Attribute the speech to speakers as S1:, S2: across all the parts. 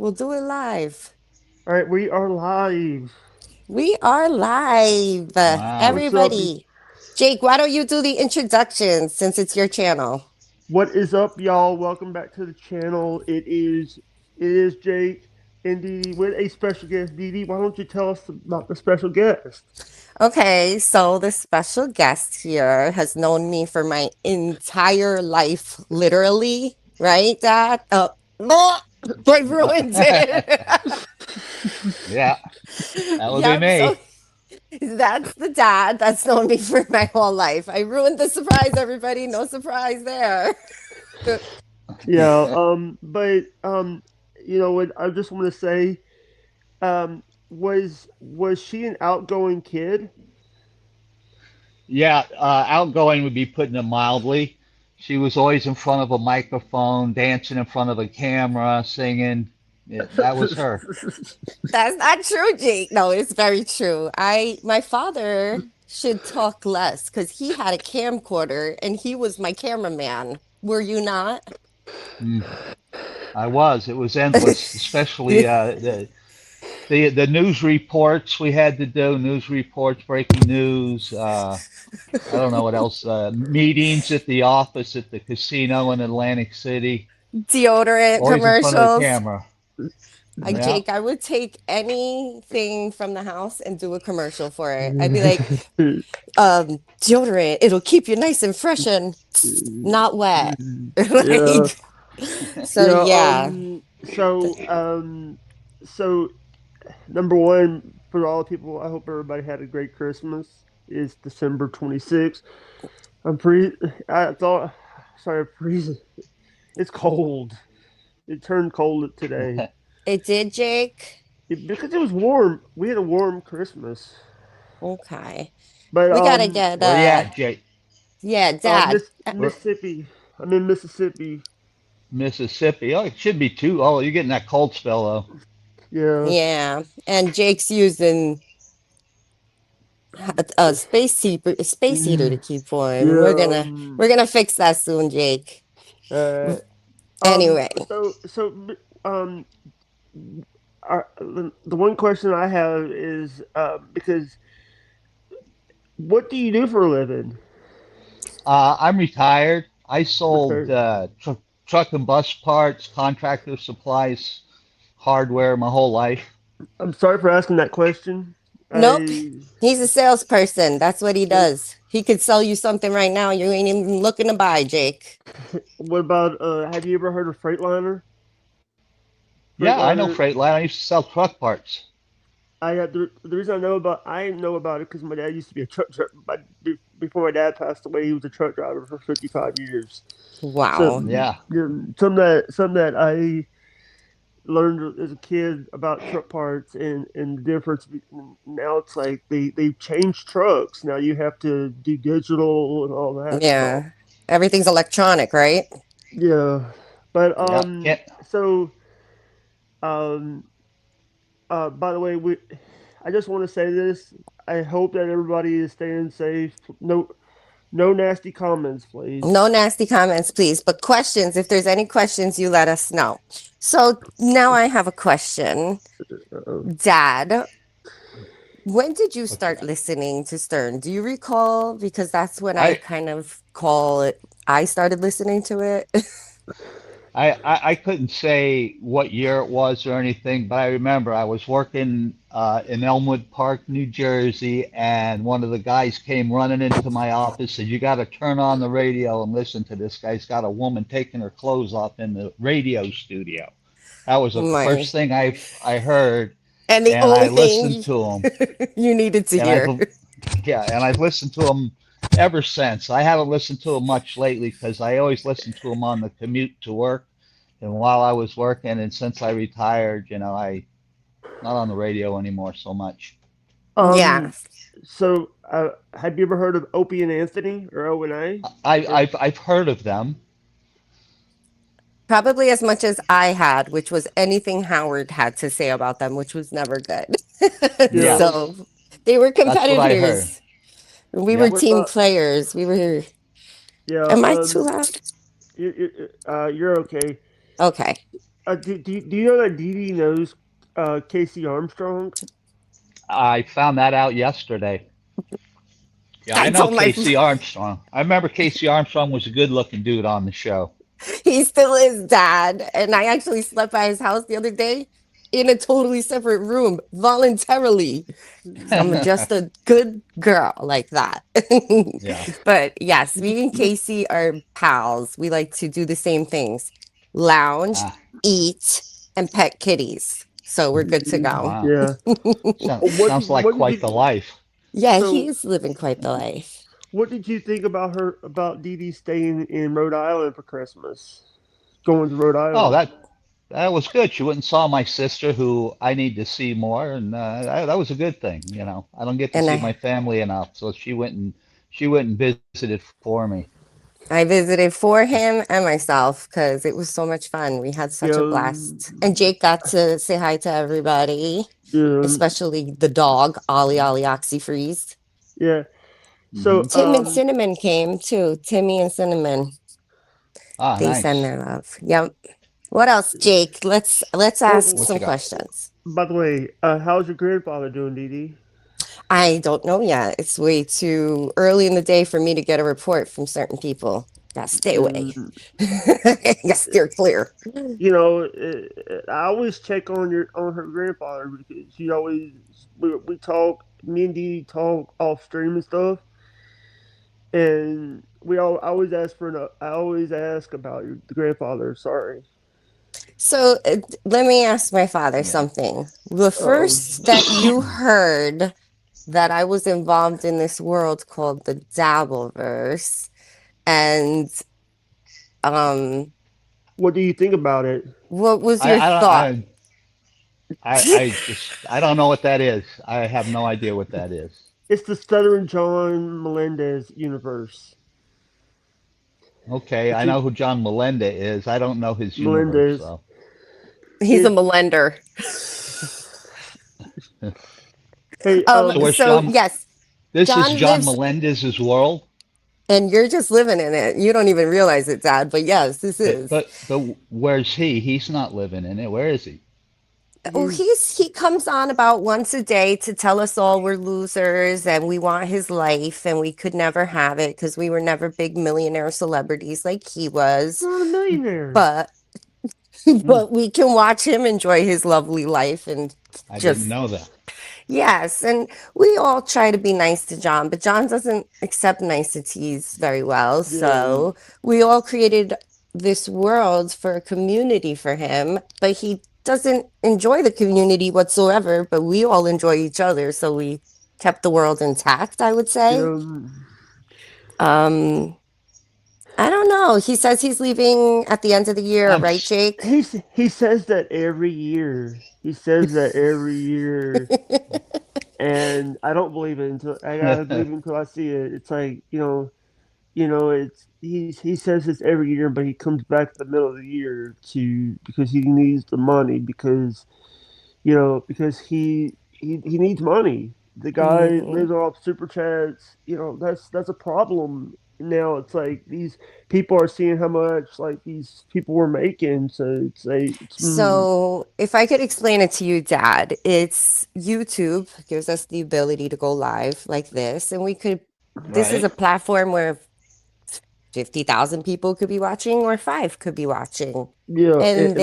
S1: We'll do it live.
S2: All right, we are live.
S1: We are live.
S3: Wow.
S2: What's up?
S1: Everybody. Jake, why don't you do the introduction since it's your channel?
S2: What is up, y'all? Welcome back to the channel. It is Jake and Dee with a special guest. Dee, why don't you tell us about the special guest?
S1: Okay, so the special guest here has known me for my entire life, literally, right, Dad? I ruined it.
S3: Yeah, that would be
S1: Yep, so
S3: me.
S1: that's the dad that's known me for my whole life. I ruined the surprise, everybody. No surprise there.
S2: Yeah. But you know what? I just want to say, was she an outgoing kid?
S3: Yeah, outgoing would be putting it mildly. She was always in front of a microphone, dancing in front of a camera, singing. Yeah, that was her.
S1: That's not true, Jake. No, it's very true. My father should talk less because he had a camcorder and he was my cameraman. Were you not?
S3: Mm, I was. It was endless, especially the news reports we had to do. News reports, breaking news. I don't know what else. Meetings at the office at the casino in Atlantic City.
S1: Deodorant
S3: Always in front of the
S1: commercials.
S3: camera. Yeah.
S1: Jake, I would take anything from the house and do a commercial for it. I'd be like, deodorant, it'll keep you nice and fresh and not wet.
S2: Yeah.
S1: Like, so
S2: Yeah.
S1: yeah.
S2: So number one, for all the people, I hope everybody had a great Christmas. It's December 26th. I'm pre. I thought. Sorry, I'm freezing. It's cold. It turned cold today.
S1: It did, Jake.
S2: Because it was warm. We had a warm Christmas.
S1: Okay.
S2: But
S1: We gotta get
S3: Where you at, Jake?
S1: yeah, Dad.
S3: We're
S2: Mississippi. I'm in Mississippi.
S3: Mississippi. Oh, it should be too. Oh, you're getting that cold spell though.
S2: Yeah.
S1: Yeah. And Jake's using a space heater to keep warm. We're
S2: Yeah.
S1: gonna we're gonna fix that soon, Jake.
S2: Uh,
S1: Anyway,
S2: um, the one question I have is because what do you do for a living?
S3: I'm retired. I sold
S2: Okay.
S3: truck and bus parts, contractor supplies, hardware my whole life.
S2: I'm sorry for asking that question.
S1: nope.
S2: I
S1: He's a salesperson. That's what he does. He could sell you something right now you ain't even looking to buy, Jake.
S2: what about have you ever heard of Freightliner?
S3: Yeah, I know
S2: Freightliner.
S3: Freightliner. I used to sell truck parts.
S2: The reason I know about it because my dad used to be a before my dad passed away. He was a truck driver for 55 years. So
S1: Wow.
S3: Yeah.
S2: yeah, some that I learned as a kid about truck parts and the difference. Now it's like they've changed trucks. Now you have to do digital and all that stuff.
S1: Yeah. Everything's electronic, right?
S2: Yeah, but
S3: Yeah. Can't.
S2: so um by the way, I just want to say this. I hope that everybody is staying safe. No nasty comments, please.
S1: No nasty comments, please. But questions, if there's any questions, you let us know. So now I have a question.
S2: Uh,
S1: Dad, when did you
S3: What's
S1: start
S3: that?
S1: listening to Stern? Do you recall? Because that's when I
S3: I
S1: kind of call it, I started listening to it.
S3: I couldn't say what year it was or anything, but I remember I was working in Elmwood Park, New Jersey, and one of the guys came running into my office and said, "You got to turn on the radio and listen to this guy's got a woman taking her clothes off in the radio studio." That was the
S1: My,
S3: first thing I heard,
S1: and the
S3: and I
S1: only
S3: listened
S1: thing
S3: to him,
S1: you needed to
S3: and I
S1: hear.
S3: yeah, and I've listened to him ever since. I haven't listened to him much lately because I always listened to him on the commute to work and while I was working. And since I retired, I not on the radio anymore so much.
S1: Yeah.
S2: um. So, have you ever heard of Opie and Anthony or O and A?
S3: I've heard of them.
S1: Probably as much as I had, which was anything Howard had to say about them, which was never good.
S2: Yeah.
S3: Yeah,
S1: So they were
S3: that's what I heard.
S1: competitors. We were
S3: Yeah,
S2: What
S1: team
S2: about?
S1: players. We were.
S2: Yeah.
S1: Am I too loud?
S2: You're okay.
S1: Okay.
S2: do you know that Dee Dee knows Casey Armstrong?
S3: I found that out yesterday. Yeah, I
S1: I
S3: know
S1: told my
S3: Casey Armstrong. I remember Casey Armstrong was a good-looking dude on the show.
S1: he still is dad. And I actually slept by his house the other day in a totally separate room voluntarily. I'm just a good girl like that.
S3: Yeah.
S1: But yes, me and Casey are pals. We like to do the same things: lounge,
S3: Ah,
S1: eat, and pet kitties. So we're good to go.
S3: wow.
S2: Yeah.
S3: Sounds like
S2: What did
S3: quite the
S2: you
S3: life.
S1: Yeah,
S2: so
S1: he's living quite the life.
S2: what did you think about Dee Dee staying in Rhode Island for Christmas? Going to Rhode
S3: Oh,
S2: Island.
S3: that was good. She went and saw my sister, who I need to see more, and that was a good thing. I don't get to
S1: And
S3: see my family enough, so she went and visited for me.
S1: I visited for him and myself because it was so much fun. We had such a
S2: Yeah.
S1: blast. And Jake got to say hi to everybody,
S2: Yeah.
S1: especially the dog, Ollie Ollie Oxyfreeze.
S2: Yeah. So,
S3: Hmm.
S1: Tim and Cinnamon came too. Timmy and Cinnamon.
S3: Ah,
S1: They send
S3: nice.
S1: their love. Yep. What else, Jake? Let's ask
S2: well,
S3: What you
S1: some
S3: got?
S1: questions.
S2: by the way, how's your grandfather doing, Dee Dee?
S1: I don't know yet. It's way too early in the day for me to get a report from certain people. Gotta stay away.
S2: Mm,
S1: Yes, steer clear.
S2: I always check on her grandfather because she always we talk. Me and Dee Dee talk off stream and stuff, and I always ask I always ask about the grandfather. Sorry.
S1: So let me ask my father
S3: Yeah.
S1: something. The
S2: Um.
S1: first that you heard that I was involved in this world called the Dabbleverse, and um,
S2: What do you think about it?
S1: what was
S3: I
S1: your
S3: I
S1: thought?
S3: don't I don't know what that is. I have no idea what that is.
S2: It's the Stuttering John Melendez universe.
S3: Okay,
S2: It's
S3: I
S2: a,
S3: know who John Melenda is. I don't know his universe,
S2: Melendez.
S3: though.
S1: He's a
S2: It.
S1: melender.
S2: Hey.
S3: So where's
S1: So
S3: John?
S1: yes,
S3: This is
S1: John
S3: John
S1: lives,
S3: Melendez's world.
S1: and you're just living in it. You don't even realize it, Dad. But yes, this
S3: But
S1: is.
S3: but but where's he? He's not living in it. Where is he?
S1: Oh,
S2: He's.
S1: he comes on about once a day to tell us all we're losers and we want his life and we could never have it because we were never big millionaire celebrities like he
S2: He's
S1: was.
S2: not a millionaire.
S1: But
S3: Hmm,
S1: we can watch him enjoy his lovely life and
S3: I didn't
S1: just
S3: know that.
S1: yes. And we all try to be nice to John, but John doesn't accept niceties very well.
S2: Yeah.
S1: So we all created this world for a community for him, but he doesn't enjoy the community whatsoever, but we all enjoy each other. So we kept the world intact, I would say.
S2: Yeah.
S1: Um, I don't know. He says he's leaving at the end of the year,
S3: I'm
S1: right,
S3: s-
S1: Jake?
S2: He says that every year. He says that every year, and I don't believe it until I gotta believe it until I see it. It's like it's he says this every year, but he comes back at the middle of the year to because he needs the money because he needs money. The guy
S1: Mhm.
S2: lives off super chats. That's a problem. Now it's like these people are seeing how much like these people were making, so
S1: So, if I could explain it to you, Dad, it's YouTube gives us the ability to go live like this, and this is
S3: right.
S1: a platform where 50,000 people could be watching or five could be watching.
S2: yeah.
S1: And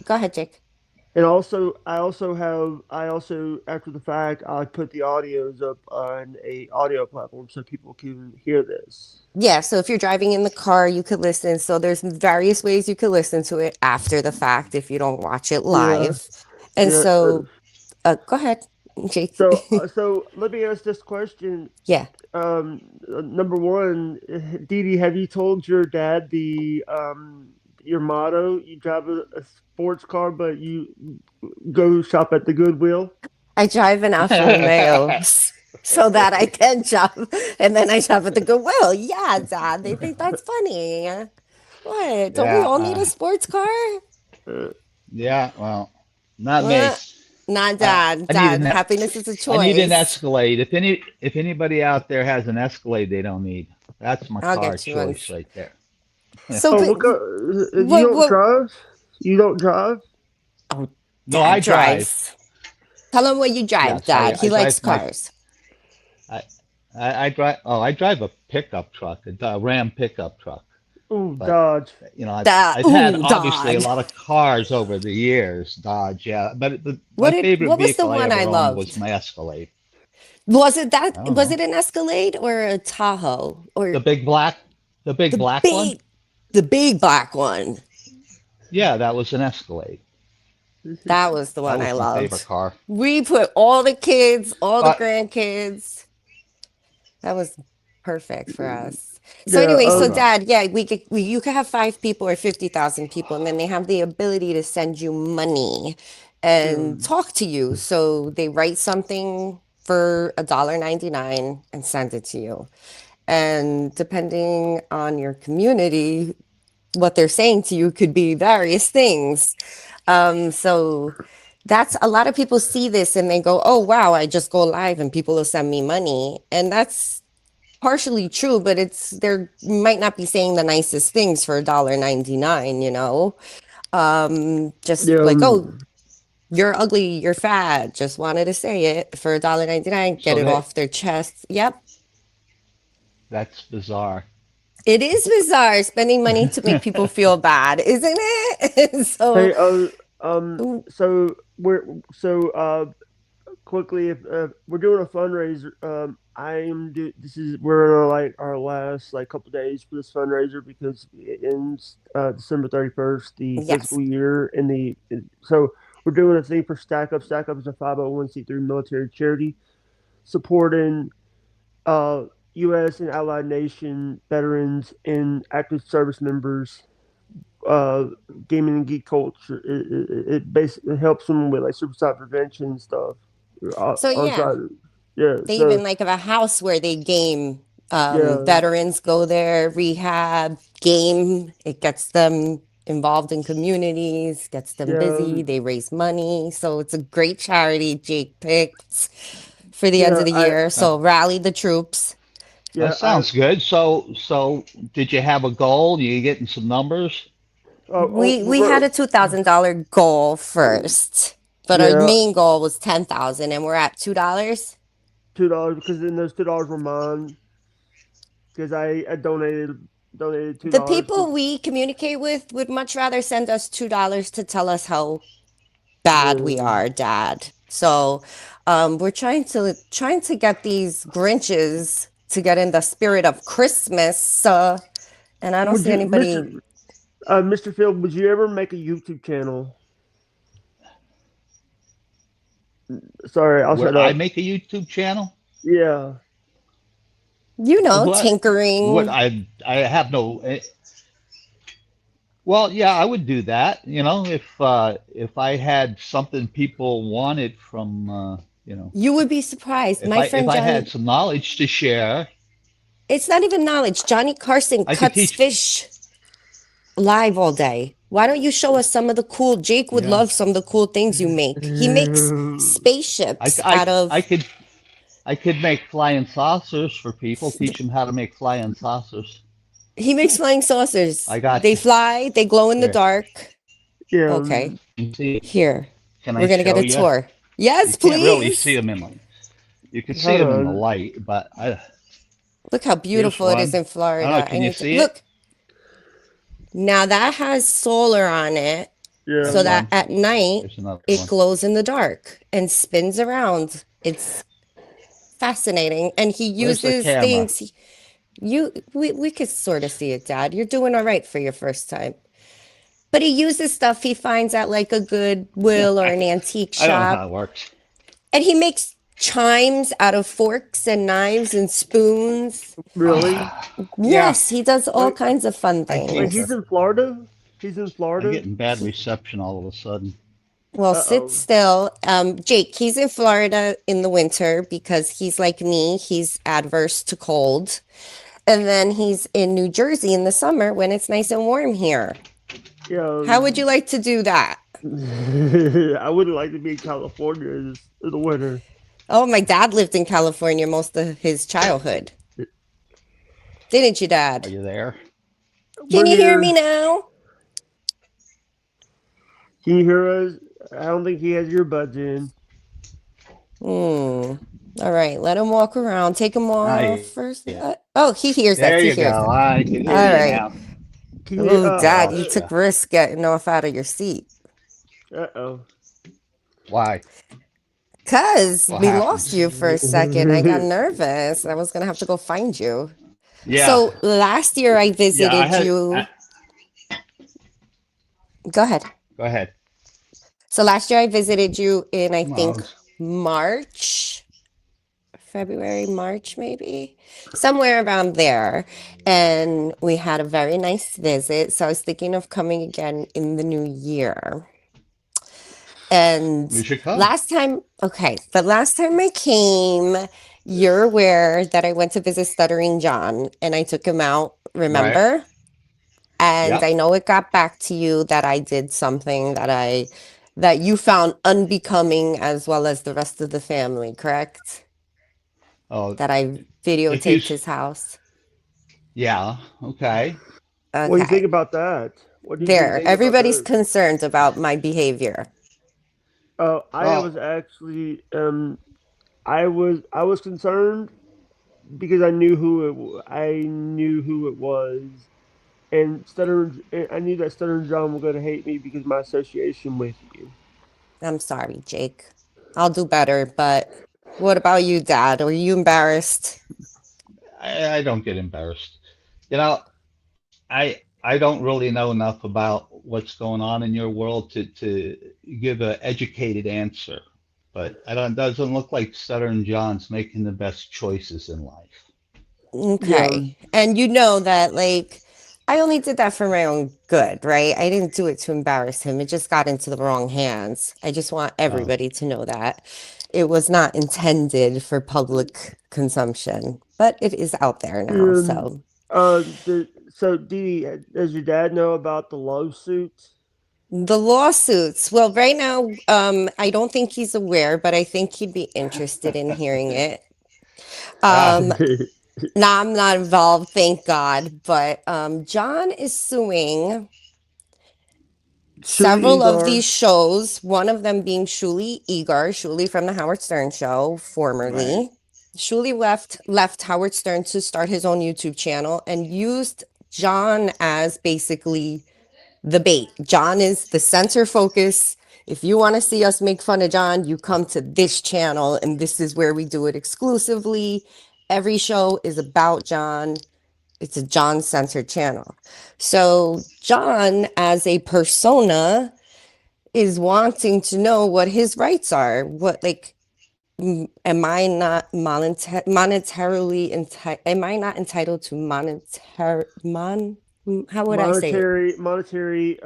S1: go ahead, Jake.
S2: And also, I also after the fact, I put the audios up on a audio platform so people can hear this.
S1: Yeah, so if you're driving in the car, you could listen. So there's various ways you could listen to it after the fact if you don't watch it
S2: Yeah,
S1: live. And
S2: yeah.
S1: so, go ahead, Jake.
S2: So let me ask this question.
S1: Yeah.
S2: Number one, Dee Dee, have you told your dad the your motto? You drive a sports car, but you go shop at the Goodwill.
S1: I drive an Alfa Romeo so that I can shop, and then I shop at the Goodwill. Yeah, Dad, they think that's funny. What? Don't we
S3: Yeah.
S1: all need a sports car?
S2: Uh,
S3: Yeah. Well, not me.
S1: Uh, Not
S3: I,
S1: Dad.
S3: I need
S1: Dad,
S3: an
S1: happiness is a
S3: I need an
S1: choice.
S3: Escalade. If anybody out there has an Escalade they don't need, that's my
S1: I'll
S3: car
S1: get you one.
S3: choice right there.
S1: So,
S2: oh,
S1: but
S2: look, you
S1: what?
S2: don't
S1: What?
S2: drive? You don't drive?
S1: Oh,
S3: No,
S1: Dad
S3: I drive.
S1: drives. Tell him what you drive,
S3: Yes,
S1: Dad. He
S3: I
S1: likes
S3: drive my
S1: cars.
S3: I, I drive. Oh, I drive a pickup truck, a Ram pickup truck.
S2: Oh,
S3: But
S2: Dodge.
S1: Dad,
S3: I've had
S1: ooh,
S3: obviously a
S1: Dodge.
S3: lot of cars over the years, Dodge. Yeah, but my
S1: What did?
S3: favorite
S1: What was the
S3: vehicle I
S1: one I
S3: ever owned was
S1: loved?
S3: my Escalade.
S1: Was it that?
S3: I don't
S1: Was
S3: know,
S1: it an Escalade or a Tahoe or
S3: the big black, the big
S1: the
S3: black one.
S1: big, the big black one?
S3: Yeah, that was an Escalade.
S1: That was the
S3: That
S1: one I
S3: was my favorite
S1: loved.
S3: car.
S1: We put all the kids, all the
S3: But
S1: grandkids. That was perfect for us. So
S2: Yeah,
S1: anyway,
S3: oh
S1: so
S3: no,
S1: Dad, yeah, you could have 5 people or 50,000 people, and then they have the ability to send you money
S2: yeah,
S1: and talk to you. So they write something for $1.99 and send it to you. And depending on your community, what they're saying to you could be various things. So that's a lot of people see this and they go, oh, wow, I just go live and people will send me money. And that's partially true, but it's there might not be saying the nicest things for $1.99, you know? Just
S2: yeah.
S1: like, oh, you're ugly, you're fat. Just wanted to say it for $1.99, get
S3: so
S1: it
S3: they
S1: off their chest. Yep.
S3: that's bizarre.
S1: It is bizarre spending money to make people feel bad, isn't it? So,
S2: Hey, so quickly, if we're doing a fundraiser, this is we're on like our last like couple days for this fundraiser because it ends December 31st, the
S1: yes.
S2: fiscal year, and so we're doing a thing for Stack Up. Stack Up is a 501c3 military charity supporting uh, U.S. and allied nation veterans and active service members. Uh, Gaming and geek culture. It basically helps them with like suicide prevention and stuff.
S1: So
S2: On
S1: yeah,
S2: side, yeah.
S1: they
S2: So
S1: even like have a house where they game.
S2: yeah,
S1: Veterans go there, rehab, game. It gets them involved in communities, gets them
S2: yeah,
S1: busy. They raise money. So it's a great charity Jake picked for the end
S2: yeah.
S1: of the
S2: I
S1: year.
S3: That
S1: So rally the troops.
S3: that
S2: yeah I
S3: sounds good. So did you have a goal? You getting some numbers?
S1: We had a $2,000 goal first, but our
S2: yeah,
S1: main goal was 10,000 and we're at $2.
S2: $2 because then those $2 were mine because I donated two
S1: The
S2: dollars to
S1: people we communicate with would much rather send us $2 to tell us how bad we
S2: yeah.
S1: are, Dad. So we're trying to get these Grinches to get in the spirit of Christmas. And I don't
S2: Would
S1: see
S2: you,
S1: anybody.
S2: Mr. Field? Would you ever make a YouTube channel? Sorry, I'll
S3: Would
S2: shut
S3: I
S2: up.
S3: make a YouTube channel?
S2: Yeah.
S3: What? What?
S1: Tinkering.
S3: I have no. Well, yeah, I would do that. If I had something people wanted from,
S1: You would be surprised.
S3: if
S1: My
S3: I if
S1: friend
S3: I had
S1: Johnny,
S3: some knowledge to share,
S1: it's not even knowledge. Johnny Carson
S3: I could
S1: cuts
S3: teach.
S1: fish live all day. Why don't you show us some of the cool? Jake would
S3: Yeah,
S1: love some of the cool things you make. He makes
S3: I,
S1: spaceships
S3: I,
S1: out of.
S3: I could I could make flying saucers for people. Teach them how to make flying saucers.
S1: He makes flying saucers.
S3: I got
S1: They
S3: you.
S1: fly, they glow in the
S3: Here,
S1: dark.
S2: Yeah.
S1: Okay,
S3: you see?
S1: here.
S3: Can I
S1: We're gonna get
S3: show
S1: a
S3: you?
S1: tour.
S3: You
S1: Yes,
S3: can't really see
S1: please.
S3: them in like. You can see
S2: Hold
S3: them in the
S2: on.
S3: light, but
S1: Look how
S3: here's
S1: beautiful it is
S3: one.
S1: in
S3: I don't know.
S1: Florida. I
S3: Can you
S1: need to
S3: see it?
S1: look. Now that has solar on it,
S2: Yeah.
S1: so
S3: There's
S1: that
S3: one.
S1: at night
S3: There's another
S1: it
S3: one.
S1: glows in the dark and spins around. It's fascinating. And he
S3: Where's the
S1: uses
S3: camera?
S1: things. We could sort of see it, Dad. You're doing all right for your first time. But he uses stuff he finds at like a Goodwill or an antique
S3: I don't know
S1: shop.
S3: how it works.
S1: And he makes chimes out of forks and knives and spoons.
S2: Really?
S3: Yeah,
S1: Yes, he does all
S2: Wait,
S1: kinds of fun
S3: I
S2: wait.
S3: think
S1: things.
S2: He's in Florida. He's in
S3: I'm
S2: Florida.
S3: getting bad reception all of a sudden.
S1: Well, sit
S2: Uh-oh.
S1: still. Jake, he's in Florida in the winter because he's like me. He's adverse to cold. And then he's in New Jersey in the summer when it's nice and warm here.
S2: Yeah.
S1: How would you like to do that?
S2: I wouldn't like to be in California in the winter.
S1: Oh, my dad lived in California most of his childhood. Didn't you,
S3: Are
S1: Dad?
S3: you there?
S1: Can
S2: We're
S1: you hear me
S2: near.
S1: now?
S2: Can you hear us? I don't think he has earbuds in.
S1: Hmm. All right, let him walk around. Take him off
S3: Yeah.
S1: first. Oh, he hears
S3: There
S1: us. He
S3: you
S1: hears
S3: go.
S1: us.
S3: I can hear
S1: All
S3: you
S1: right.
S3: now.
S2: Can you?
S1: Oh,
S3: I
S1: Dad, you
S3: lost you.
S1: took risk getting off out of your seat.
S2: Uh-oh.
S3: Why?
S1: Cause
S3: What
S1: we lost
S3: happens?
S1: you for a second. I got nervous. I was gonna have to go find you.
S3: Yeah.
S1: So last year I
S3: Yeah.
S1: visited you. Go ahead.
S3: Go ahead.
S1: So last year I visited you in, I
S3: No,
S1: think, March, February, March, maybe somewhere around there. And we had a very nice visit. So I was thinking of coming again in the new year. And
S3: you should come.
S1: the last time I came, you're aware that I went to visit Stuttering John and I took him out,
S3: Right.
S1: remember? And I
S3: Yep.
S1: know it got back to you that I did something that you found unbecoming as well as the rest of the family, correct?
S3: Oh,
S1: That I
S3: if you,
S1: videotaped his house.
S3: yeah. Okay.
S2: What do you think
S1: Okay.
S2: about that? What did you
S1: There.
S2: think about
S1: Everybody's
S2: that?
S1: concerned about my behavior.
S2: I was
S3: Well,
S2: actually I was concerned because I knew who it was, and I knew that Stuttering John was going to hate me because of my association with you.
S1: I'm sorry, Jake. I'll do better, but what about you, Dad? Are you embarrassed?
S3: I don't get embarrassed. You know, I don't really know enough about what's going on in your world to give an educated answer. But I don't, it doesn't look like Southern John's making the best choices in life.
S2: Yeah,
S1: Okay. And you know that, like, I only did that for my own good, right? I didn't do it to embarrass him. It just got into the wrong hands. I just want
S3: Oh,
S1: everybody to know that it was not intended for public consumption, but it is out there now.
S2: and
S1: So
S2: so Dee, does your dad know about the lawsuit?
S1: the lawsuits, well, right now, I don't think he's aware, but I think he'd be interested in hearing it.
S3: ah,
S1: Um, Now I'm not involved, thank God. But John is suing
S2: Shuli
S1: several of these
S2: Egar,
S1: shows, one of them being Shuli Egar, Shuli from the Howard Stern Show,
S3: right.
S1: formerly. Shuli left Howard Stern to start his own YouTube channel and used John as basically the bait. John is the center focus. If you want to see us make fun of John, you come to this channel, and this is where we do it exclusively. Every show is about John. It's a John centered channel. So, John, as a persona, is wanting to know what his rights are. What, like, am I not monetarily entitled? Am I not entitled to how would I say it?
S2: monetary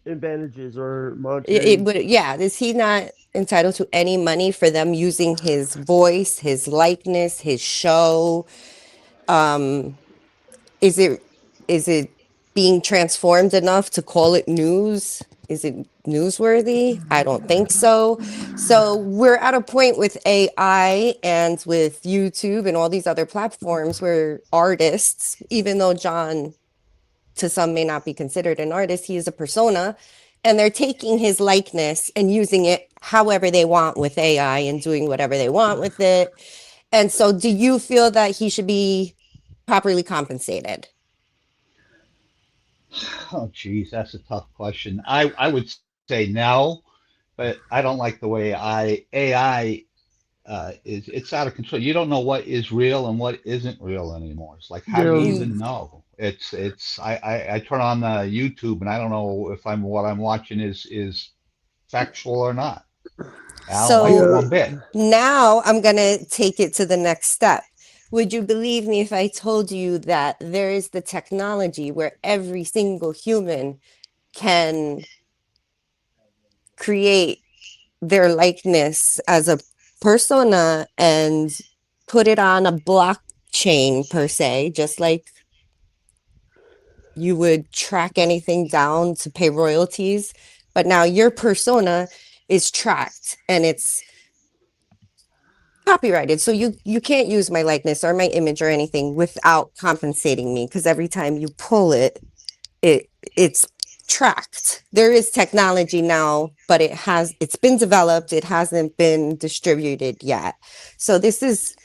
S2: advantages or
S1: It
S2: monetary.
S1: would, yeah. Is he not entitled to any money for them using his voice, his likeness, his show? Um, is it being transformed enough to call it news? Is it newsworthy? I don't think so. So we're at a point with AI and with YouTube and all these other platforms where artists, even though John to some may not be considered an artist, he is a persona, and they're taking his likeness and using it however they want with AI and doing whatever they want with it. And so do you feel that he should be properly compensated?
S3: Oh, geez, that's a tough question. I would say no, but I don't like the way AI is. It's out of control. You don't know what is real and what isn't real anymore. It's like, how do you
S2: Yeah,
S3: even know? I turn on the YouTube and I don't know if what I'm watching is factual or not. I don't like it
S1: So
S2: yeah.
S3: one bit.
S1: now I'm going to take it to the next step. Would you believe me if I told you that there is the technology where every single human can create their likeness as a persona and put it on a blockchain per se, just like you would track anything down to pay royalties, but now your persona is tracked and it's copyrighted. So you can't use my likeness or my image or anything without compensating me, because every time you pull it, it's tracked. There is technology now, but it's been developed. It hasn't been distributed yet. So this is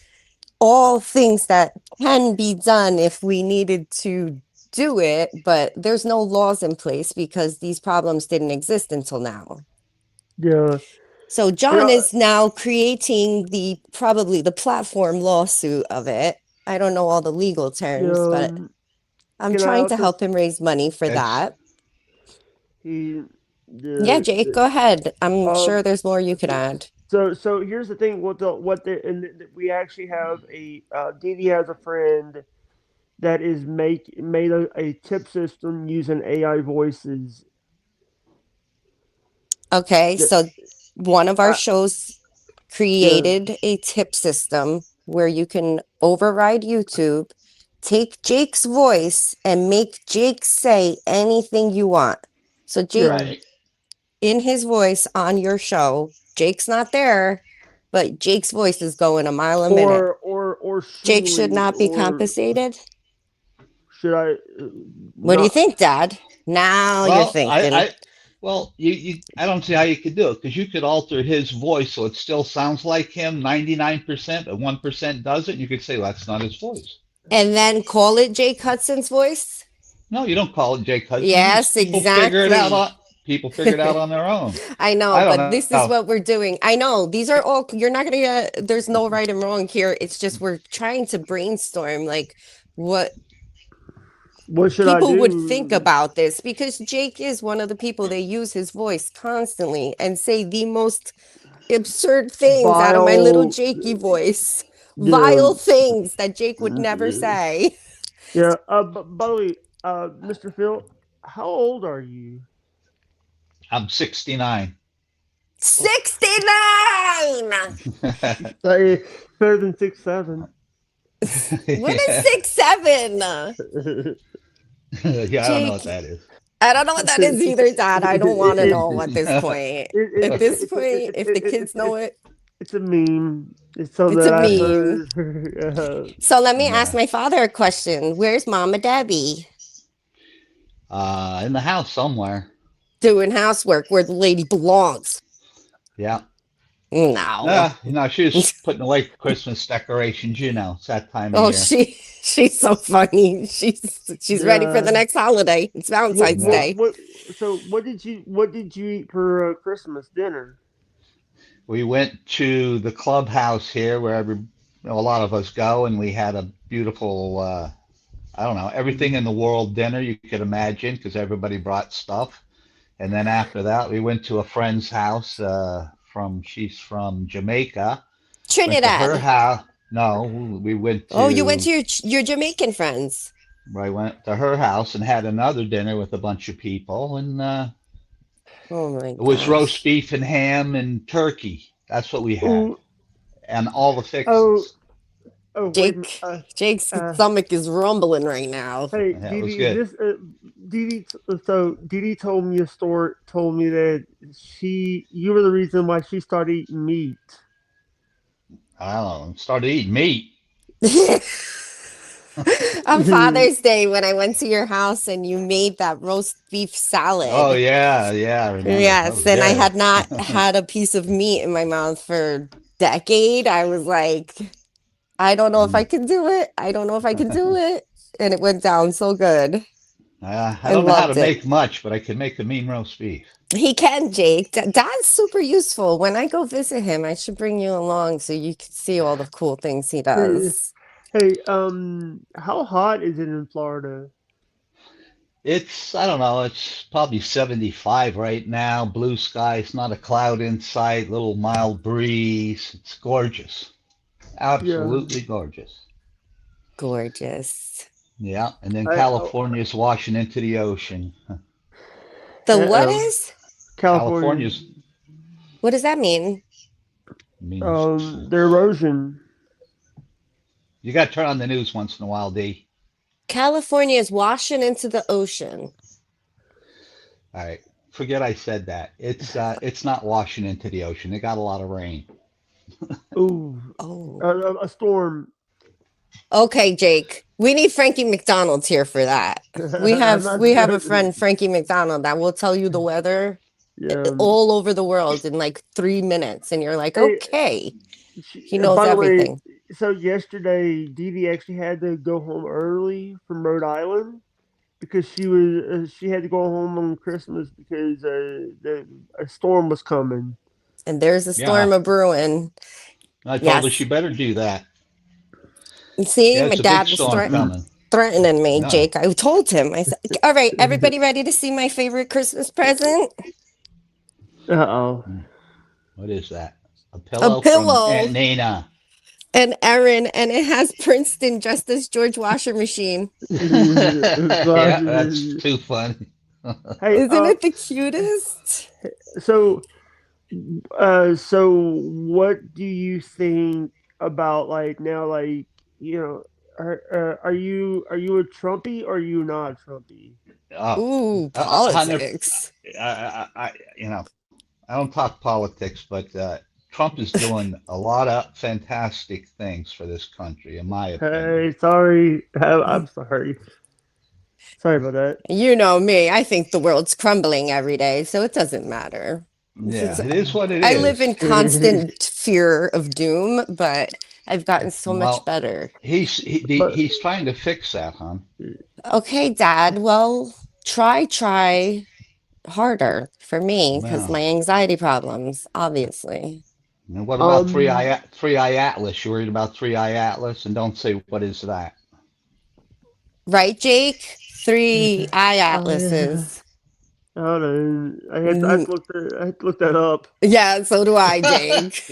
S1: all things that can be done if we needed to do it, but there's no laws in place because these problems didn't exist until now.
S2: Yeah.
S1: So John
S2: Yeah.
S1: is now creating probably the platform lawsuit of it. I don't know all the legal terms, but I'm
S2: can I
S1: trying to
S2: also-
S1: help him raise money for
S3: It's-
S1: that.
S2: He,
S1: Yeah, Jake, go ahead. I'm
S2: um,
S1: sure there's more you could add.
S2: So here's the thing. We actually have Dee Dee has a friend that is made a tip system using AI voices.
S1: Okay,
S2: that-
S1: so one of our
S2: Uh,
S1: shows created a tip system where you can override YouTube, take Jake's voice, and make Jake say anything you want. So Jake,
S2: Yeah.
S3: Right.
S1: in his voice on your show, Jake's not there, but Jake's voice is going a mile a minute.
S2: Or
S1: Jake should
S2: Shuli,
S1: not be
S2: or
S1: compensated.
S2: Should I?
S1: What do you
S2: not-
S1: think, Dad? Now you're thinking.
S3: Well, I don't see how you could do it because you could alter his voice so it still sounds like him 99%, but 1% doesn't. You could say, well, that's not his voice.
S1: And then call it Jake Hudson's voice?
S3: No, you don't call it Jake Hudson.
S1: Yes,
S3: People Figure it
S1: exactly.
S3: out people figure it out on their own.
S1: I know,
S3: I don't
S1: but
S3: know.
S1: this is what we're doing. I know these are all, you're not going to get, there's no right and wrong here. It's just we're trying to brainstorm like what
S2: What should I
S1: people
S2: do?
S1: would think about this because Jake is one of the people that use his voice constantly and say the most absurd things out of my little
S2: Vile-
S1: Jakey voice.
S2: Yeah.
S1: Vile things that Jake would never say.
S2: Yeah. By the way, Mr. Phil, how old are you?
S3: I'm 69.
S1: 69!
S2: Say better than 6'7".
S1: What is 6'7"?
S3: Yeah, I don't know what that is.
S1: I don't know what that is either, Dad. I don't want to know at this point. At this point, if the kids know it.
S2: It's a meme. It's something
S1: It's a
S2: that I
S1: meme.
S2: heard.
S1: So let me
S3: Yeah.
S1: ask my father a question. Where's Mama Debbie?
S3: In the house somewhere.
S1: Doing housework where the lady belongs.
S3: Yeah.
S1: No.
S3: She's putting away Christmas decorations. It's that time of
S1: Oh,
S3: year.
S1: she's so funny. She's ready for the
S2: Yeah.
S1: next holiday. It's Valentine's Day.
S2: So what did you eat for Christmas dinner?
S3: We went to the clubhouse here where a lot of us go, and we had a beautiful, I don't know, everything in the world dinner you could imagine because everybody brought stuff. And then after that, we went to a friend's house. She's from Jamaica. Went to her
S1: Trinidad.
S3: house. No, we went to.
S1: Oh, you went to your Jamaican friends.
S3: I went to her house and had another dinner with a bunch of people, and
S1: Oh my
S3: it was
S1: gosh.
S3: roast beef and ham and turkey. That's what we had,
S2: Ooh,
S3: and all the fixings.
S2: wait a
S1: Jake,
S2: minute,
S1: Jake's
S2: uh,
S1: stomach is rumbling right now.
S2: hey,
S3: Yeah, it was
S2: Dee
S3: good.
S2: Dee, Dee Dee told me told me that you were the reason why she started eating meat.
S3: I don't know. Started eating meat.
S1: On Father's Day when I went to your house and you made that roast beef salad.
S3: Oh yeah, I remember. That
S1: Yes,
S3: was
S1: and I
S3: good.
S1: had not had a piece of meat in my mouth for a decade. I was like, I don't know if I can do it. I don't know if I can do it. And it went down so good.
S3: I
S1: I
S3: don't know how to
S1: loved it.
S3: make much, but I can make a mean roast beef.
S1: He can, Jake. Dad's super useful. When I go visit him, I should bring you along so you can see all the cool things he does.
S2: Hey, how hot is it in Florida?
S3: I don't know, it's probably 75 right now. Blue skies, not a cloud in sight, little mild breeze. It's gorgeous. Absolutely gorgeous.
S1: Gorgeous.
S3: Yeah, and then
S2: I-
S3: California's washing into the ocean.
S1: The
S2: Yeah,
S1: what is?
S3: California's
S1: What does that mean?
S3: means
S2: The erosion.
S3: you got to turn on the news once in a while, D.
S1: California is washing into the ocean.
S3: All right, forget I said that. It's not washing into the ocean. It got a lot of rain.
S2: Ooh,
S1: Oh.
S2: a storm.
S1: Okay, Jake. We need Frankie McDonald's here for that. We
S2: I'm
S1: have
S2: not
S1: we have a
S2: joking.
S1: friend, Frankie McDonald, that will tell you the weather
S2: Yeah.
S1: all over the world in like 3 minutes, and you're like,
S2: Hey,
S1: okay, he knows
S2: by the way,
S1: everything.
S2: so yesterday, Dee Dee actually had to go home early from Rhode Island because she had to go home on Christmas because a storm was coming.
S1: And there's a
S3: Yeah,
S1: storm of brewing.
S3: I told her she
S1: Yes.
S3: better do that.
S1: You see,
S3: Yeah,
S1: my
S3: it's a big
S1: dad was
S3: storm coming.
S1: threatening me,
S3: Yeah.
S1: Jake. I told him. I said, "All right, everybody ready to see my favorite Christmas present?
S2: Uh-oh.
S3: What is that? A
S1: A
S3: pillow from
S1: pillow
S3: Aunt Nina.
S1: and Erin, and it has Princeton just as George washer machine.
S3: Yeah, that's too funny.
S2: Hey,
S1: Isn't it the cutest?
S2: so so what do you think about like now, like are you a Trumpy or are you not a Trumpy?
S3: Oh,
S1: Ooh,
S3: 100.
S1: politics.
S3: I don't talk politics, but Trump is doing a lot of fantastic things for this country, in my opinion.
S2: Hey, sorry. I'm sorry. Sorry about that.
S1: You know me. I think the world's crumbling every day, so it doesn't matter. This is
S3: Yeah, it is what it
S1: I live
S3: is.
S1: in constant fear of doom, but I've gotten so much
S3: Well,
S1: better.
S2: But
S3: he's trying to fix that, hon.
S1: Okay, Dad. Well, try harder for me because
S3: Well,
S1: my anxiety problems, obviously.
S3: and what about
S2: um
S3: Three Eye Atlas? You worried about Three Eye Atlas? And don't say what is that?
S1: Right, Jake? Three eye
S2: oh yeah.
S1: atlases.
S2: I don't know. I have
S1: Mm,
S2: to I have to look that up.
S1: yeah, so do I, Jake.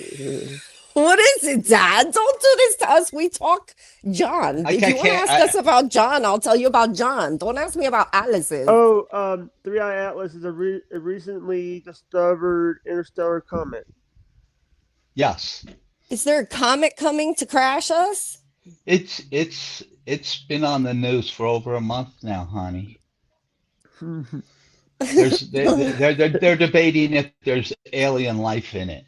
S1: What is it, Dad? Don't do this to us. We talk John.
S3: I
S1: If you
S3: can't,
S1: want to
S3: can't
S1: ask us about John, I'll tell you about John. Don't ask me about Alice's.
S2: Oh, Three Eye Atlas is a recently discovered interstellar comet.
S3: yes.
S1: Is there a comet coming to crash us?
S3: It's been on the news for over a month now, honey. There's they're debating if there's alien life in it.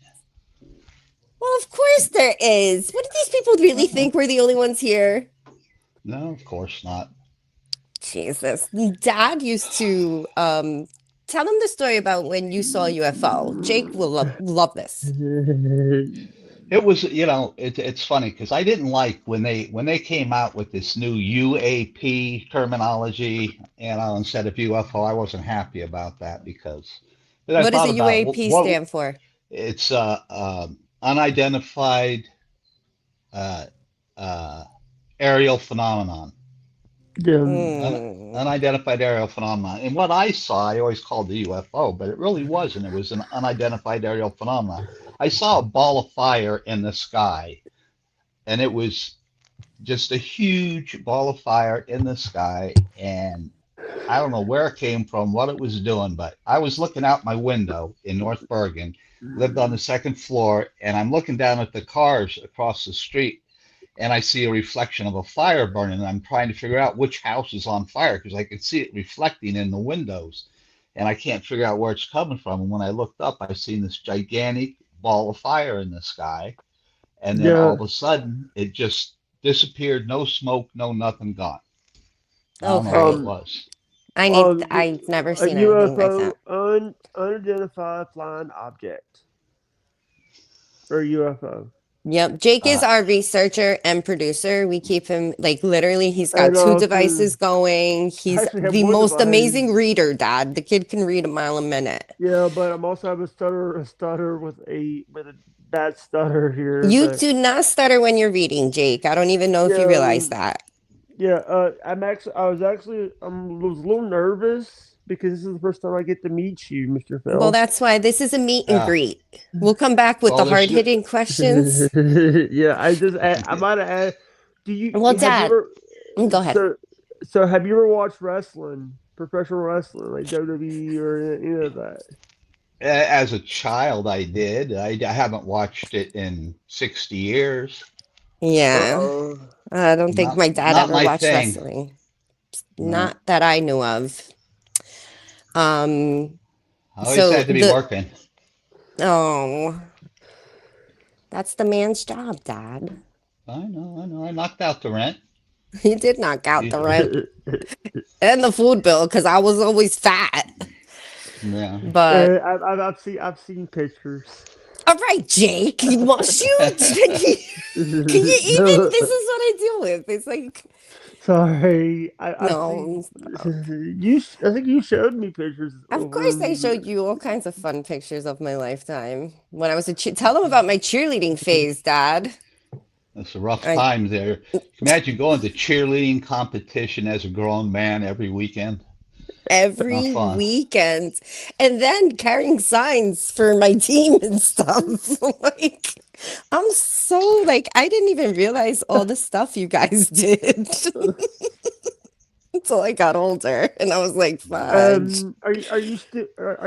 S1: Well, of course there is. What do these people really think we're the only ones here?
S3: No, of course not.
S1: Jesus. Dad used to tell him the story about when you saw a UFO. Jake will love this.
S3: It was, it's funny because I didn't like when they came out with this new UAP terminology, instead of UFO. I wasn't happy about that because then I
S1: What does
S3: thought
S1: a
S3: about
S1: UAP
S3: what
S1: stand for?
S3: it's unidentified uh, uh, aerial phenomenon.
S1: Hmm.
S3: Unidentified aerial phenomenon. And what I saw, I always called the UFO, but it really wasn't. It was an unidentified aerial phenomenon. I saw a ball of fire in the sky, and it was just a huge ball of fire in the sky. And I don't know where it came from, what it was doing, but I was looking out my window in North Bergen, lived on the second floor, and I'm looking down at the cars across the street and I see a reflection of a fire burning, and I'm trying to figure out which house is on fire because I can see it reflecting in the windows, and I can't figure out where it's coming from. And when I looked up, I seen this gigantic ball of fire in the sky, and then all
S2: Yeah.
S3: of a sudden, it just disappeared. No smoke, no nothing, gone. I don't know what it
S1: Okay.
S2: Um,
S3: was.
S1: I've never
S2: a
S1: seen anything like
S2: UFO,
S1: that.
S2: unidentified flying object, or UFO.
S1: Yep. Jake is
S3: Uh,
S1: our researcher and producer. We keep him like literally, he's got
S2: And
S1: two
S2: also,
S1: devices going.
S2: I
S1: He's
S2: actually have
S1: the
S2: one
S1: most
S2: device.
S1: amazing reader, Dad. The kid can read a mile a minute.
S2: Yeah, but I'm also have a stutter with a bad stutter here.
S1: You
S2: But
S1: do not stutter when you're reading, Jake. I don't even know if you
S2: yeah,
S1: realize that.
S2: yeah. I was a little nervous because this is the first time I get to meet you, Mr.
S1: Well,
S2: Phil.
S1: that's why this is a meet and
S3: yeah.
S1: greet. We'll come back with the
S3: Well,
S1: hard hitting questions.
S2: Yeah, I might have asked.
S1: Well,
S2: Have you
S1: Dad,
S2: ever
S1: go ahead.
S2: so have you ever watched wrestling, professional wrestling, like WWE or any of that?
S3: as a child, I did. I haven't watched it in 60 years.
S1: Yeah.
S2: Uh-oh.
S1: I don't think
S3: Not
S1: my dad
S3: not
S1: ever
S3: my
S1: watched
S3: thing.
S1: wrestling.
S3: No,
S1: Not that I knew of. Um,
S3: I always
S1: so
S3: had to be
S1: the
S3: working.
S1: oh, that's the man's job, Dad.
S3: I know. I knocked out the rent.
S1: He did knock out
S3: Yeah.
S1: the rent and the food bill because I was always fat.
S3: Yeah.
S1: But
S2: I've seen pictures.
S1: all right, Jake, you want shoot? Can you even?
S2: No,
S1: This is what I deal with. It's like
S2: sorry. I've
S1: no.
S2: seen you. I think you showed me pictures
S1: Of course, I showed you all kinds of fun pictures of my lifetime when I was a. Tell them about my cheerleading phase, Dad.
S3: It's a rough
S1: I
S3: time there. Imagine going to cheerleading competition as a grown man every weekend. Not
S1: every
S3: fun.
S1: weekend, and then carrying signs for my team and stuff. Like, I'm so like I didn't even realize all the stuff you guys did until I got older, and I was like, fudge.
S2: Are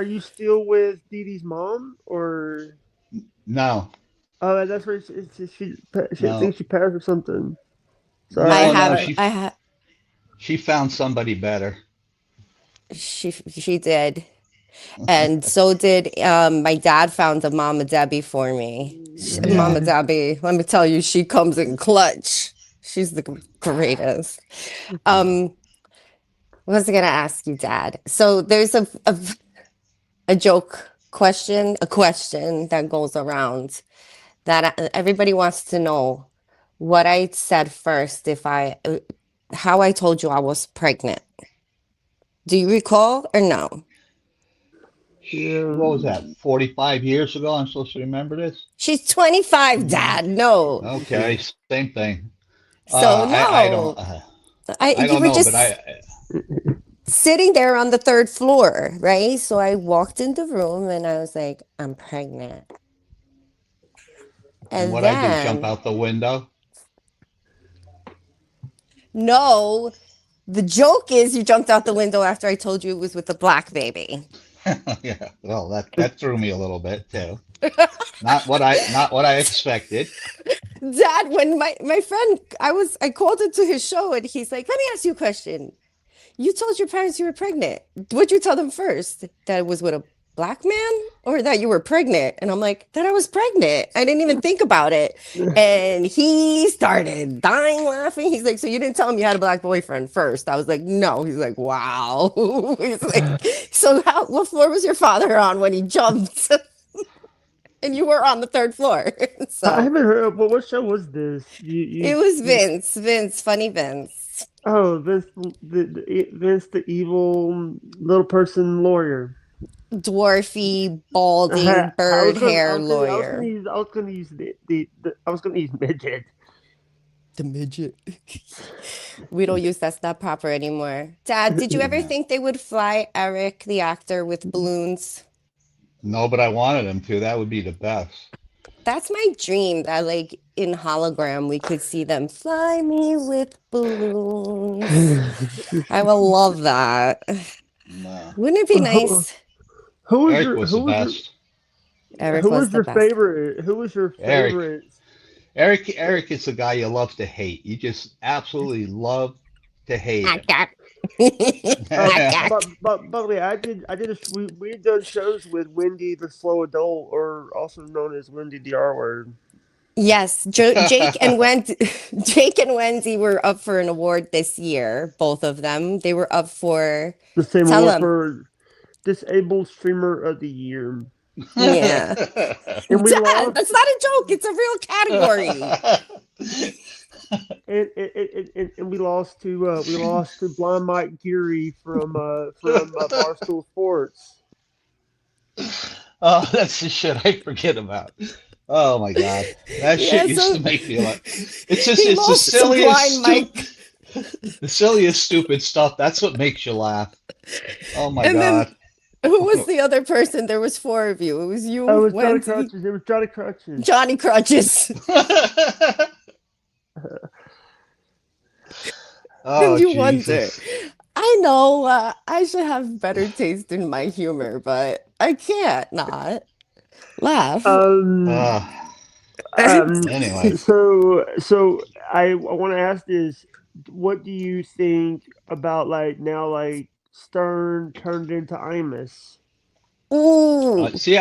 S2: you still with Dee Dee's mom or?
S3: No,
S2: Oh, that's where she I
S3: no,
S2: think she passed or something.
S1: I
S2: Sorry,
S3: no, no.
S1: have,
S3: She
S1: I ha
S3: she found somebody better.
S1: she did. And so did my dad found a Mama Debbie for me.
S3: Yeah.
S1: Mama Debbie, let me tell you, she comes in clutch. She's the greatest. Um, what was I gonna ask you, Dad? So there's a joke question, a question that goes around that everybody wants to know what I said first if how I told you I was pregnant. Do you recall or no?
S2: yeah.
S3: What was that? 45 years ago? I'm supposed to remember this?
S1: She's 25, Dad. No.
S3: Okay, same thing.
S1: So
S3: I don't
S1: no.
S3: I
S1: You
S3: don't
S1: were
S3: know, but
S1: just sitting there on the third floor, right? So I walked in the room and I was like, I'm pregnant.
S3: and
S1: And
S3: what I do, jump
S1: then,
S3: out the window?
S1: no, the joke is you jumped out the window after I told you it was with a black baby.
S3: Yeah. Well, that threw me a little bit too. Not what I expected.
S1: Dad, when my friend, I called into his show and he's like, let me ask you a question. You told your parents you were pregnant. What'd you tell them first? That it was with a black man or that you were pregnant? And I'm like, that I was pregnant. I didn't even think about it. And he started dying laughing. He's like, so you didn't tell him you had a black boyfriend first? I was like, no. He's like, wow. He's like, so what floor was your father on when he jumped? And you were on the third floor.
S2: I
S1: So
S2: haven't heard. What show was this?
S1: it was Vince, funny Vince.
S2: Oh, Vince, the evil little person lawyer.
S1: Dwarfy, balding,
S2: I
S1: bird
S2: was gonna, I
S1: hair
S2: was gonna, I was gonna
S1: lawyer.
S2: use, I was gonna use I was gonna use midget.
S1: The midget. We don't use that's not proper anymore. Dad, did you ever
S3: Yeah.
S1: think they would fly Eric, the actor, with balloons?
S3: No, but I wanted him to. That would be the best.
S1: That's my dream that like in hologram we could see them fly me with balloons. I will love that.
S3: No.
S1: Wouldn't it be
S2: who,
S1: nice?
S2: who was
S3: Eric
S2: your
S3: was the
S2: who was your
S3: best.
S1: Eric
S2: who
S1: was
S2: was
S1: the
S2: your
S1: best.
S2: favorite? Who was your
S3: Eric.
S2: favorite?
S3: Eric is the guy you love to hate. You just absolutely love to hate him.
S2: But by the way, we done shows with Wendy the Slow Adult, or also known as Wendy the R Word.
S1: Yes, Jake and Wendy were up for an award this year, both of them. They were up for
S2: The same
S1: tell
S2: award
S1: them.
S2: for Disabled Streamer of the Year,
S1: Yeah.
S2: and we
S1: Dad,
S2: lost.
S1: that's not a joke. It's a real category.
S2: And we lost to Blind Mike Geary from Barstool Sports.
S3: Oh, that's the shit I forget about. Oh my God. That
S1: Yeah,
S3: shit used
S1: so
S3: to make me like
S1: he
S3: it's the
S1: lost to
S3: silliest
S1: Blind Mike.
S3: the silliest stupid stuff. That's what makes you laugh. Oh my
S1: And then
S3: God.
S1: who was the other person? There was four of you. It was
S2: Oh,
S1: you,
S2: it was Johnny
S1: Wendy,
S2: Crutches. It was Johnny Crutches.
S1: Johnny Crutches,
S3: Oh
S1: and you wonder.
S3: Jesus.
S1: I know I should have better taste in my humor, but I can't not laugh.
S2: Um.
S3: Uh,
S2: Um.
S3: anyway.
S2: So I want to ask this: what do you think about like now, like Stern turned into Imus?
S1: Ooh,
S3: See,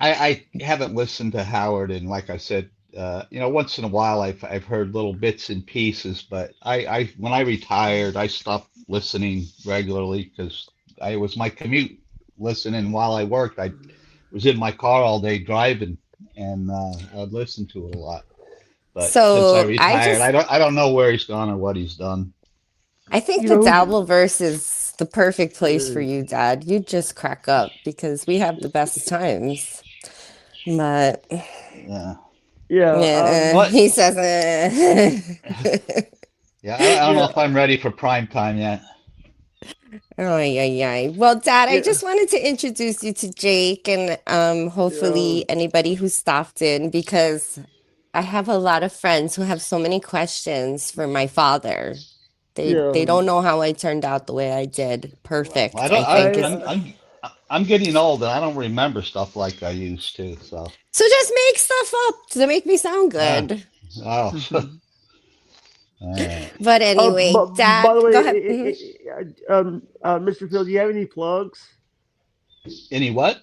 S3: I haven't listened to Howard in, like I said, once in a while I've heard little bits and pieces, but I when I retired, I stopped listening regularly because I was my commute listening while I worked. I was in my car all day driving, and I'd listen to it a lot. But since I
S1: So
S3: retired, I don't know where he's gone or what he's done.
S1: I think
S2: You
S1: the
S2: know,
S1: Dabbleverse is the perfect place for
S2: uh,
S1: you, Dad. You just crack up because we have the best times. But
S3: Yeah.
S2: yeah,
S1: yeah,
S3: What?
S1: he says,
S3: Yeah, I don't know
S2: yeah,
S3: if I'm ready for prime time yet.
S1: Oh, yeah, yeah. Well, Dad, I
S2: yeah,
S1: just wanted to introduce you to Jake and
S2: yeah,
S1: hopefully anybody who stopped in because I have a lot of friends who have so many questions for my father. They
S2: yeah.
S1: don't know how I turned out the way I did.
S3: Well, I
S1: Perfect,
S3: don't.
S1: I think is
S3: I'm getting old, and I don't remember stuff like I used to. So,
S1: so just make stuff up to make me sound
S3: yeah.
S1: good.
S3: Oh,
S2: Mhm.
S3: all right.
S1: But
S2: But,
S1: anyway,
S2: by
S1: Dad,
S2: the
S1: go
S2: way,
S1: ahead.
S2: Mr. Field, do you have any plugs?
S3: Any what?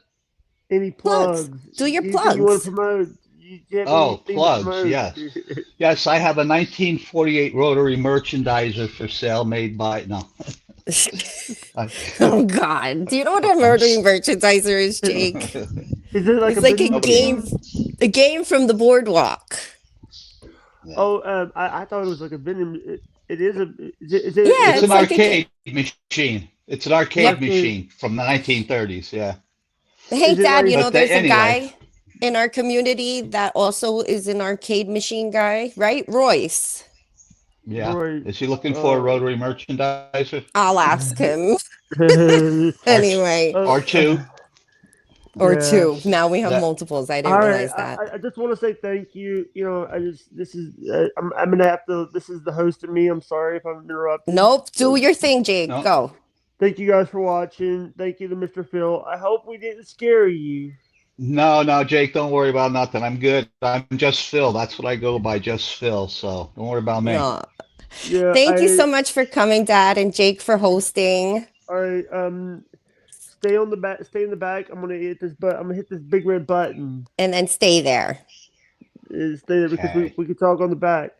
S2: Any
S1: Plugs.
S2: plugs?
S1: Do your
S2: Anything you want to
S1: plugs.
S2: promote? Do you have
S3: Oh,
S2: anything to
S3: plugs.
S2: promote?
S3: Yes, yes. I have a 1948 rotary merchandiser for sale, made by no. I,
S1: Oh God. Do you know what a
S3: I'm.
S1: murdering merchandiser is, Jake?
S2: Is it like
S1: It's
S2: a
S1: like
S2: vending
S3: Nobody.
S2: machine?
S1: a game from the boardwalk.
S3: Yeah.
S2: Oh, I thought it was like a vending. It is a. Is
S1: Yeah,
S3: It's
S2: it
S3: an
S1: it's like
S2: like
S1: a game.
S3: arcade machine. It's an
S2: an
S1: Yep.
S3: arcade
S2: arcade?
S3: machine from the 1930s. Yeah.
S1: Hey,
S2: Is it
S1: Dad,
S2: like?
S1: you know
S3: But they,
S1: there's a
S3: anyway,
S1: guy in our community that also is an arcade machine guy, right? Royce.
S3: yeah.
S2: Right.
S3: Is he looking for a
S2: Uh,
S3: rotary merchandiser?
S1: I'll ask him.
S3: R
S1: Anyway,
S3: R2?
S1: or
S2: yeah.
S1: two. Now we have
S3: Yeah.
S1: multiples. I didn't
S2: All right.
S1: realize that.
S2: I just want to say thank you. You know, I just this is I'm gonna have to. This is the host of me. I'm sorry if I'm interrupting.
S1: Nope. Do your thing, Jake.
S3: No.
S1: Go.
S2: Thank you guys for watching. Thank you to Mr. Phil. I hope we didn't scare you.
S3: No, no, Jake, don't worry about nothing. I'm good. I'm just Phil. That's what I go by, just Phil. So don't worry about me.
S1: No.
S2: Yeah.
S1: Thank you so much for coming, Dad, and Jake for hosting.
S2: All right. Stay on the back. Stay in the back. I'm gonna hit this. But I'm gonna hit this big red button.
S1: And then stay there.
S2: Stay there because we
S3: Okay.
S2: we can talk on the back.